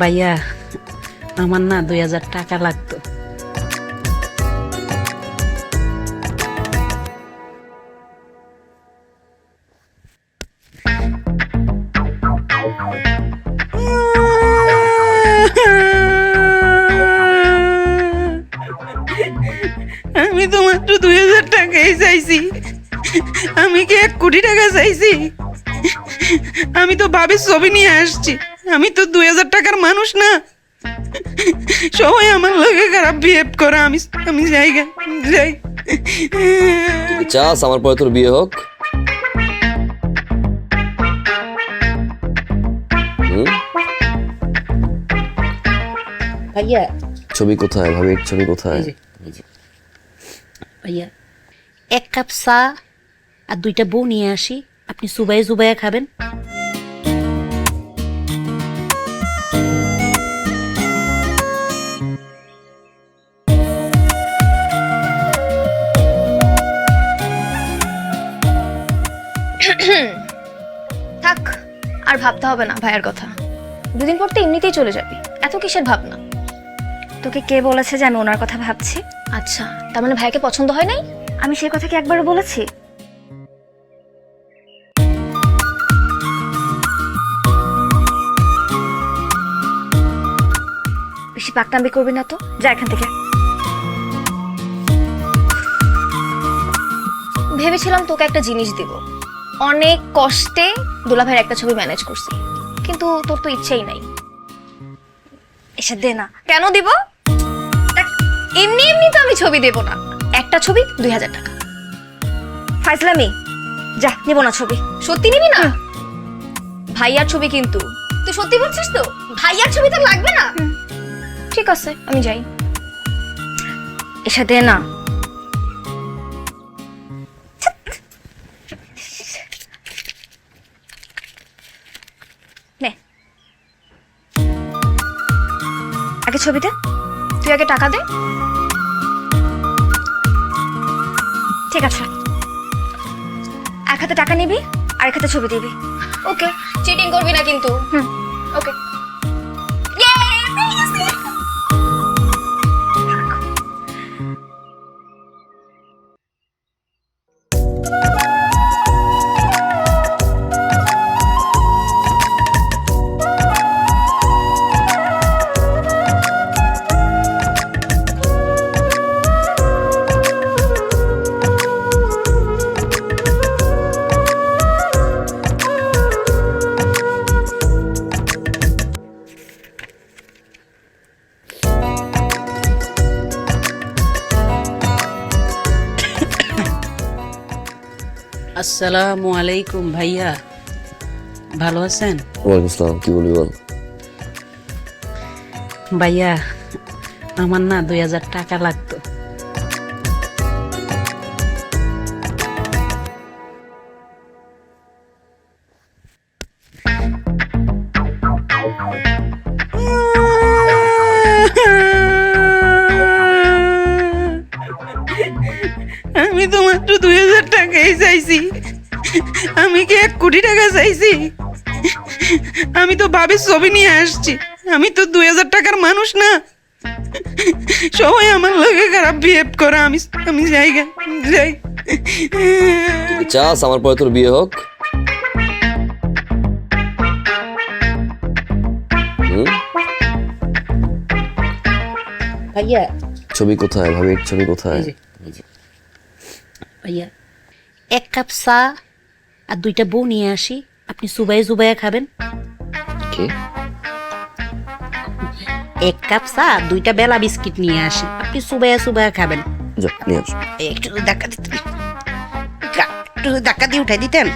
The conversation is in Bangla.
ভাইয়া আমার না 2000 টাকা লাগতো। আমি তো মাত্র 2000 টাকাই চাইছি, আমি কি 1 কোটি টাকা চাইছি? আমি তো ভাবির ছবি নিয়ে আসছি, আমি তো 2000 টাকার মানুষ না। সবাই আমার লগে খারাপ বিহেভ করে, আমি আমি যাই। তুই চাস আমার পরে তোর বিয়ে হোক? ভাইয়া ছবি কোথায়? ভাবির ছবি কোথায়? ভাইয়া 1 কাপ চা আর 2টা বউ নিয়ে আসি, আপনি সুবাইয়ে সুবাইয়া খাবেন। থাক, আর ভাবতে হবে না ভাইয়ের কথা। 2 দিন পর তো এমনিতেই চলে যাবি, এত কিসের ভাবনা? তোকে কে বলেছে যে আমি ওনার কথা ভাবছি? আচ্ছা, তার মানে ভাইকে পছন্দ হয় নাই? আমি সেই কথা কি একবারও বলেছি? বেশি পাকনামি করবি না তো, যা এখান থেকে। ভেবেছিলাম তোকে একটা জিনিস দিব, অনেক কষ্টে দুলাভাইয়ের একটা ছবি ম্যানেজ করছি, কিন্তু তোর তো ইচ্ছেই নাই। এসে দে না। কেন দিব? দেখ, এমনি এমনি তো আমি ছবি দেব না, একটা ছবি 2000 টাকা। ফাইজলামি, যা, নিব না ছবি। সত্যি নিবি না? ভাইয়ার ছবি কিন্তু। তুই সত্যি বলছিস তো? ভাইয়ার ছবি তো লাগবে না? ঠিক আছে, আমি যাই। এসে দে না। নে, আগে ছবি দে। তুই আগে টাকা দে। ঠিক আছে, 1 হাতে টাকা নিবি আর 1 হাতে ছবি দিবি। ওকে, চিটিং করবি না কিন্তু। ওকে। আসসালামু আলাইকুম ভাইয়া, ভালো আছেন? ওয়ালাইকুম আসসালাম। কি বলবি বল। ভাইয়া আমার না 2000 টাকা লাগতো। আমি তো মাত্র 2000 টাকাই চাইছি, আমি কি 1 কোটি টাকা চাইছি? আমি তো ভাবির ছবি নিয়ে আসছি, আমি তো 2000 টাকার মানুষ না। সবাই আমার লগে খারাপ বিহেভ করে, আমি আমি যাই। তুই চাস আমার পরে তোর বিয়ে হোক? ভাইয়া ছবি কোথায়? ভাবির ছবি কোথায়? ভাইয়া 1 কাপ চা আর 2টা বউ নিয়ে আসি, আপনি সুবাইয়ে সুবাইয়া খাবেন। কি? 1 কাপ চা 2টা বেলা বিস্কিট নিয়ে আসি, আপনি সুবাইয়া সুবাইয়া খাবেন। যা নিয়ে আস। একটু ধাক্কা দিতেন, একটু ধাক্কা দিয়ে উঠাই দিতেন।